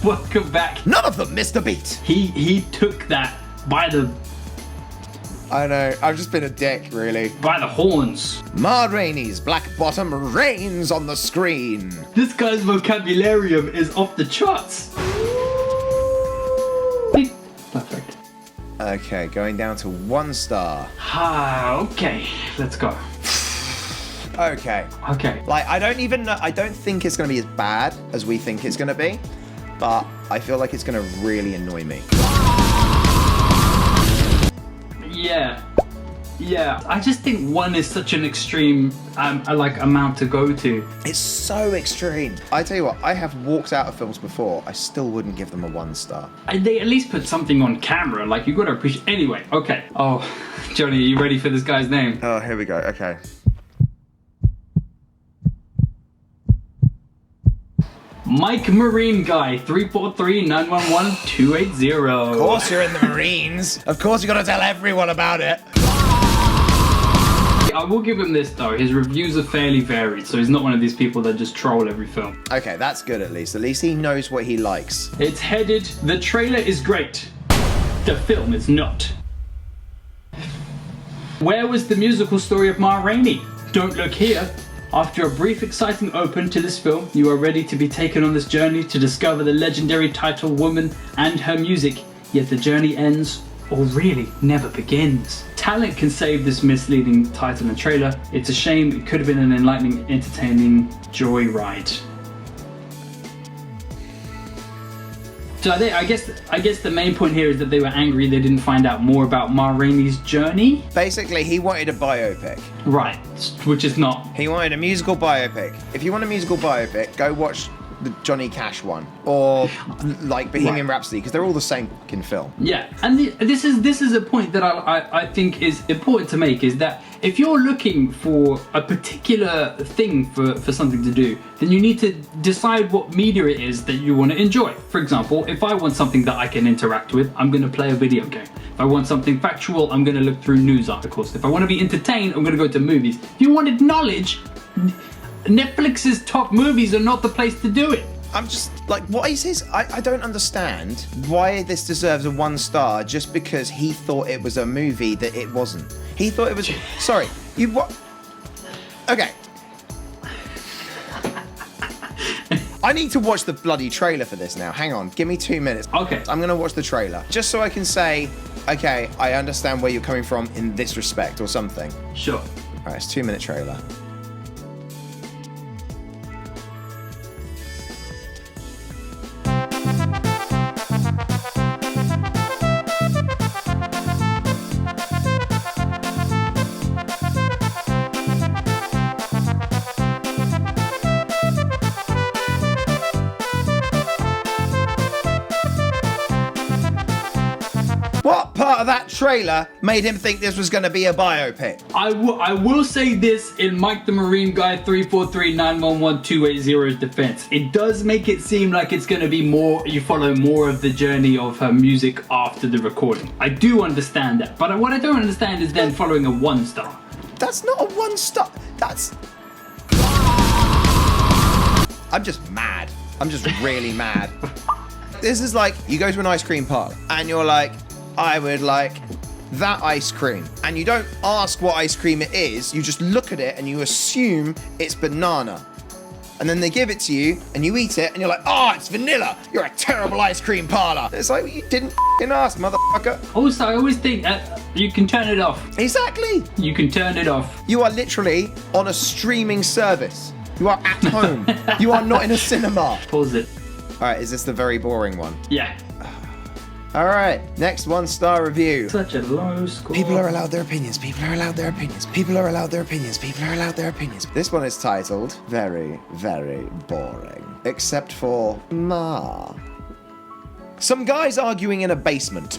Welcome back. None of them missed a beat. He took that by the I know, I've just been a dick, really. by the horns. Ma Rainey's black bottom reigns on the screen. This guy's vocabularium is off the charts. Perfect. Okay, going down to 1 star. Okay, let's go. Okay. Okay. Like, I don't even know, I don't think it's going to be as bad as we think it's going to be, but I feel like it's going to really annoy me. Yeah. I just think 1 is such an extreme amount to go to. It's so extreme. I tell you what, I have walked out of films before. I still wouldn't give them a 1 star. They at least put something on camera. Like, you gotta appreciate. Anyway, okay. Oh, Johnny, are you ready for this guy's name? Oh, here we go. Okay. Mike Marine Guy 343-911-280. Of course you're in the Marines. Of course you gotta tell everyone about it. I will give him this though, his reviews are fairly varied, so he's not one of these people that just troll every film. Okay, that's good at least. At least he knows what he likes. It's headed, the trailer is great, the film is not. Where was the musical story of Ma Rainey? Don't look here. After a brief exciting open to this film, you are ready to be taken on this journey to discover the legendary title woman and her music, yet the journey ends, or really never begins. Talent can save this misleading title and trailer. It's a shame, it could have been an enlightening, entertaining joyride. So I guess the main point here is that they were angry they didn't find out more about Ma Rainey's journey. Basically, he wanted a biopic. Right, which is not. He wanted a musical biopic. If you want a musical biopic, go watch the Johnny Cash one, or like Bohemian Rhapsody, because they're all the same fucking film. Yeah, and this is a point that I think is important to make, is that if you're looking for a particular thing for something to do, then you need to decide what media it is that you want to enjoy. For example, if I want something that I can interact with, I'm going to play a video game. If I want something factual, I'm going to look through news articles. If I want to be entertained, I'm going to go to movies. If you wanted knowledge, Netflix's top movies are not the place to do it. I'm just like, what is his? I don't understand why this deserves a 1 star just because he thought it was a movie that it wasn't. He thought it was. Sorry, you what? Okay. I need to watch the bloody trailer for this now. Hang on, give me 2 minutes. Okay. I'm gonna watch the trailer just so I can say, okay, I understand where you're coming from in this respect or something. Sure. All right, it's a 2-minute trailer. What part of that trailer made him think this was going to be a biopic? I will say this in Mike the Marine Guy 343-911-280's defense. It does make it seem like it's going to be more, you follow more of the journey of her music after the recording. I do understand that, but what I don't understand is then following a 1 star. That's not a 1 star. That's... I'm just mad. I'm just really mad. This is like, you go to an ice cream parlor and you're like, I would like that ice cream. And you don't ask what ice cream it is, you just look at it and you assume it's banana. And then they give it to you and you eat it and you're like, oh, it's vanilla. You're a terrible ice cream parlor. It's like, you didn't f***ing ask, motherfucker. Also, I always think you can turn it off. Exactly. You can turn it off. You are literally on a streaming service. You are at home. You are not in a cinema. Pause it. All right, is this the very boring one? Yeah. All right, next 1 star review. Such a low score. People are allowed their opinions. People are allowed their opinions. People are allowed their opinions. People are allowed their opinions. This one is titled Very, Very Boring. Except for Ma. Some guys arguing in a basement.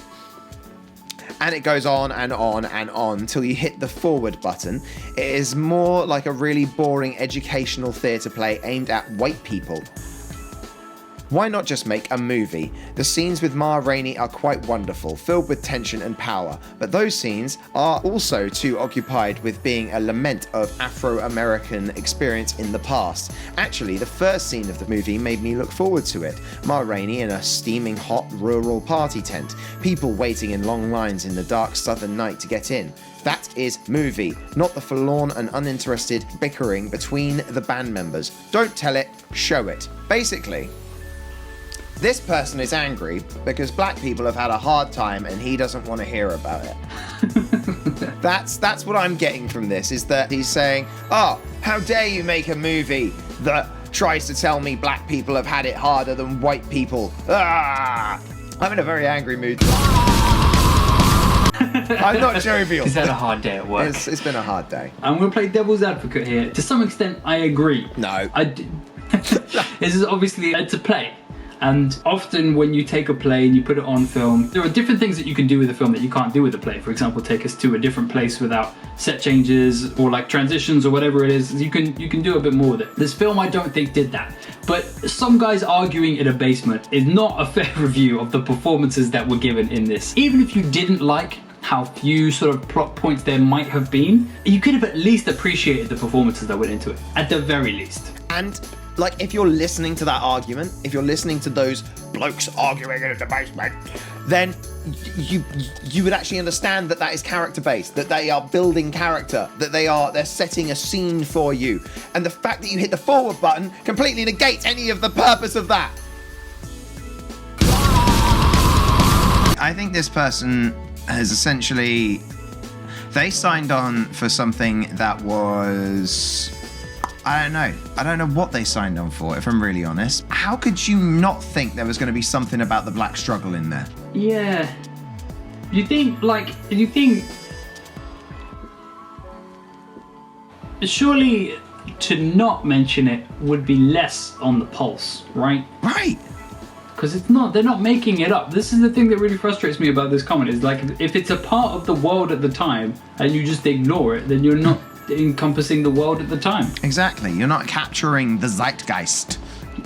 And it goes on and on and on till you hit the forward button. It is more like a really boring educational theatre play aimed at white people. Why not just make a movie? The scenes with Ma Rainey are quite wonderful, filled with tension and power, but those scenes are also too occupied with being a lament of Afro-American experience in the past. Actually, the first scene of the movie made me look forward to it. Ma Rainey in a steaming hot rural party tent, people waiting in long lines in the dark southern night to get in. That is movie, not the forlorn and uninterested bickering between the band members. Don't tell it, show it. Basically, this person is angry because black people have had a hard time and he doesn't want to hear about it. That's what I'm getting from this, is that he's saying, oh, how dare you make a movie that tries to tell me black people have had it harder than white people. Ah! I'm in a very angry mood. I'm not jovial. He's had a hard day at work. It's been a hard day. I'm going to play devil's advocate here. To some extent, I agree. No. This is obviously it's a play. And often when you take a play and you put it on film, there are different things that you can do with a film that you can't do with a play. For example, take us to a different place without set changes or like transitions or whatever it is. You can do a bit more with it. This film I don't think did that. But some guys arguing in a basement is not a fair review of the performances that were given in this. Even if you didn't like how few sort of plot points there might have been, you could have at least appreciated the performances that went into it, at the very least. And like, if you're listening to that argument, if you're listening to those blokes arguing in the basement, then you would actually understand that is character based, that they are building character, that they're setting a scene for you. And the fact that you hit the forward button completely negates any of the purpose of that. I think this person has essentially, they signed on for something that was, I don't know what they signed on for, if I'm really honest. How could you not think there was going to be something about the black struggle in there? Yeah. Surely to not mention it would be less on the pulse, right? Right. Because they're not making it up. This is the thing that really frustrates me about this comment, is like, if it's a part of the world at the time and you just ignore it, then you're not encompassing the world at the time. Exactly. You're not capturing the zeitgeist.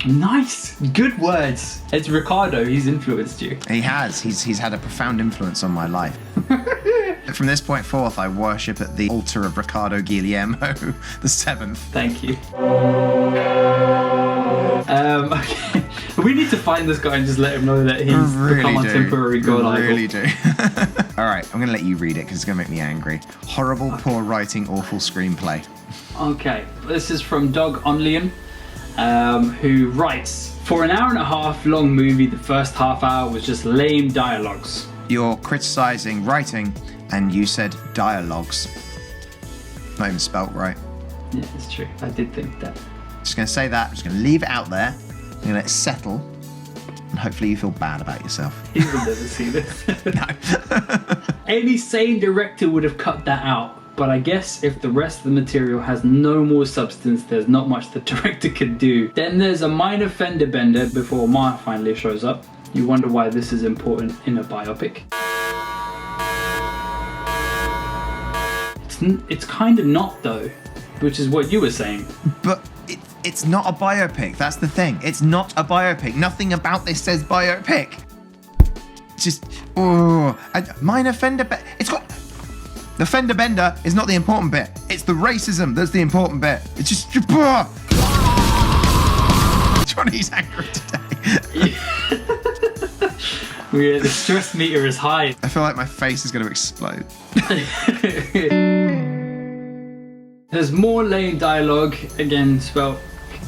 Nice. Good words. It's Ricardo. He's influenced you. He has. He's had a profound influence on my life. From this point forth, I worship at the altar of Ricardo Guillermo the 7th. Thank you. Okay. We need to find this guy and just let him know that he's become a temporary god idol. Really do. All right, I'm going to let you read it because it's going to make me angry. Horrible, poor writing, awful screenplay. Okay, this is from Doug Onlian, who writes, for an hour and a half long movie, the first half hour was just lame dialogues. You're criticizing writing and you said dialogues. Not even spelt right. Yeah, it's true. I did think that. Just going to say that. I'm just going to leave it out there. I'm going to let it settle. And hopefully you feel bad about yourself. He will never see this. No. Any sane director would have cut that out. But I guess if the rest of the material has no more substance, there's not much the director can do. Then there's a minor fender bender before Ma finally shows up. You wonder why this is important in a biopic. It's kind of not though, which is what you were saying. But it's not a biopic. That's the thing. It's not a biopic. Nothing about this says biopic. Just minor fender bender. It's got the fender bender is not the important bit. It's the racism that's the important bit. It's just Johnny's angry today. Yeah, the stress meter is high. I feel like my face is going to explode. There's more lame dialogue, again spelled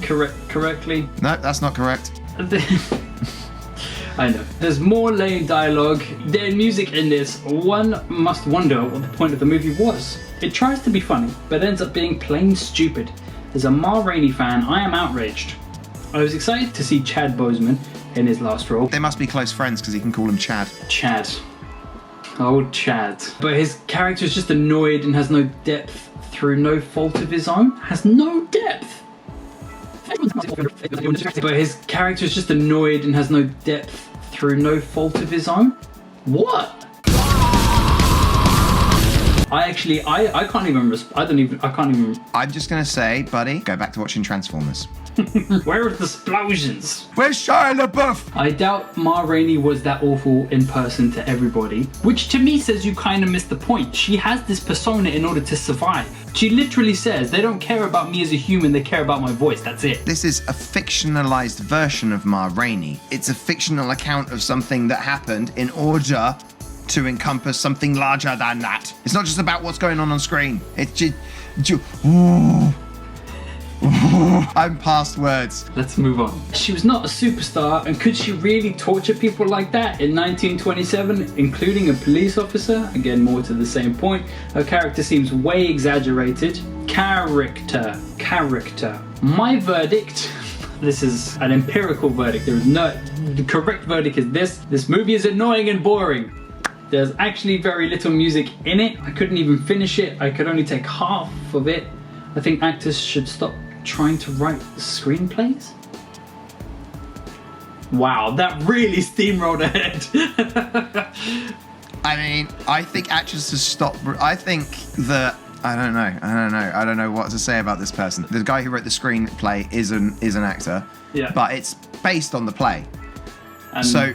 correctly. No, that's not correct. I know. There's more lame dialogue than music in this. One must wonder what the point of the movie was. It tries to be funny, but ends up being plain stupid. As a Ma Rainey fan, I am outraged. I was excited to see Chad Boseman in his last role. They must be close friends because he can call him Chad. Chad. Oh, Chad. But his character is just annoyed and has no depth through no fault of his own. Has no depth. But his character is just annoyed and has no depth through no fault of his own. What? I can't even. I'm just gonna say, buddy, go back to watching Transformers. Where are the explosions? Where's Shia LaBeouf? I doubt Ma Rainey was that awful in person to everybody, which to me says you kind of missed the point. She has this persona in order to survive. She literally says, they don't care about me as a human, they care about my voice, that's it. This is a fictionalized version of Ma Rainey. It's a fictional account of something that happened in order to encompass something larger than that. It's not just about what's going on screen. It's just... I'm past words. Let's move on. She was not a superstar, and could she really torture people like that in 1927, including a police officer? Again, more to the same point. Her character seems way exaggerated. Character. My verdict, this is an empirical verdict. There is no... The correct verdict is this. This movie is annoying and boring. There's actually very little music in it. I couldn't even finish it. I could only take half of it. I think actors should stop trying to write screenplays. Wow, that really steamrolled ahead. I mean, I think actresses stop. I think that I don't know what to say about this person. The guy who wrote the screenplay is an actor. Yeah. But it's based on the play. And so,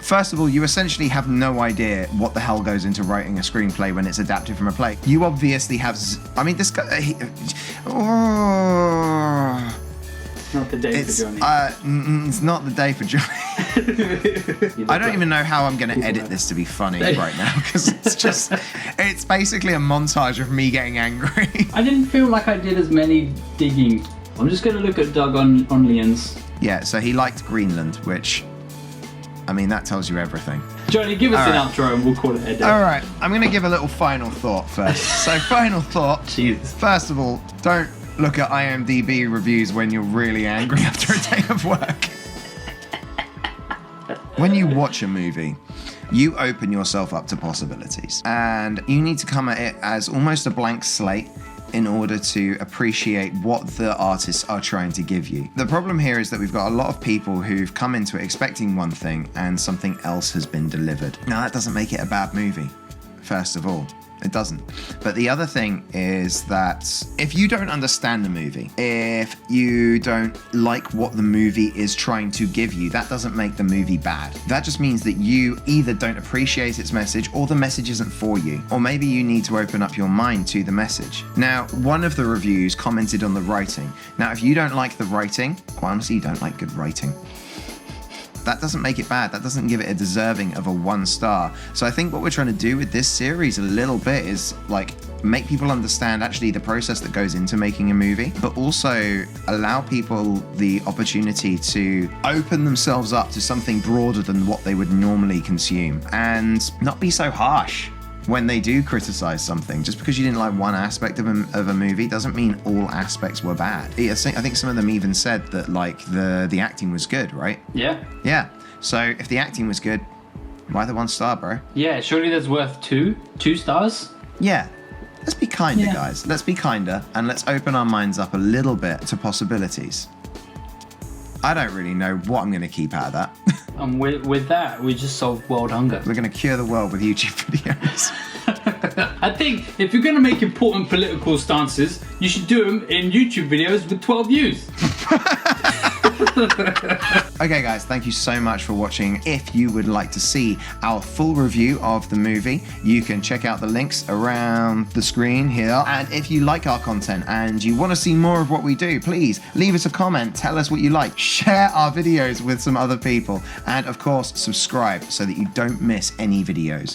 first of all, you essentially have no idea what the hell goes into writing a screenplay when it's adapted from a play. You obviously have... I mean, this guy... It's not the day for Johnny. It's not the day for Johnny. I don't even know how I'm going to edit this to be funny right now, because it's just... It's basically a montage of me getting angry. I didn't feel like I did as many digging. I'm just going to look at Doug on Lians. Yeah, so he liked Greenland, which... I mean, that tells you everything. Johnny, give us an outro and we'll call it a day. All right, I'm going to give a little final thought first. So, final thought. Jesus. First of all, don't look at IMDB reviews when you're really angry after a day of work. When you watch a movie, you open yourself up to possibilities. And you need to come at it as almost a blank slate in order to appreciate what the artists are trying to give you. The problem here is that we've got a lot of people who've come into it expecting one thing and something else has been delivered. Now, that doesn't make it a bad movie, first of all. It doesn't. But the other thing is that if you don't understand the movie, if you don't like what the movie is trying to give you, that doesn't make the movie bad. That just means that you either don't appreciate its message or the message isn't for you. Or maybe you need to open up your mind to the message. Now, one of the reviews commented on the writing. Now, if you don't like the writing, quite honestly, you don't like good writing. That doesn't make it bad. That doesn't give it a deserving of a 1 star. So I think what we're trying to do with this series a little bit is like make people understand actually the process that goes into making a movie, but also allow people the opportunity to open themselves up to something broader than what they would normally consume and not be so harsh when they do criticize something. Just because you didn't like one aspect of a movie doesn't mean all aspects were bad. I think some of them even said that like the acting was good, right? Yeah. Yeah. So if the acting was good, why the 1 star, bro? Yeah, surely that's worth 2 stars. Yeah. Let's be kinder, guys. Let's be kinder and let's open our minds up a little bit to possibilities. I don't really know what I'm going to keep out of that. And with that, we just solved world hunger. We're going to cure the world with YouTube videos. I think if you're going to make important political stances, you should do them in YouTube videos with 12 views. Okay, guys, thank you so much for watching. If you would like to see our full review of the movie, you can check out the links around the screen here. And if you like our content and you want to see more of what we do, please leave us a comment, tell us what you like, share our videos with some other people, and of course, subscribe so that you don't miss any videos.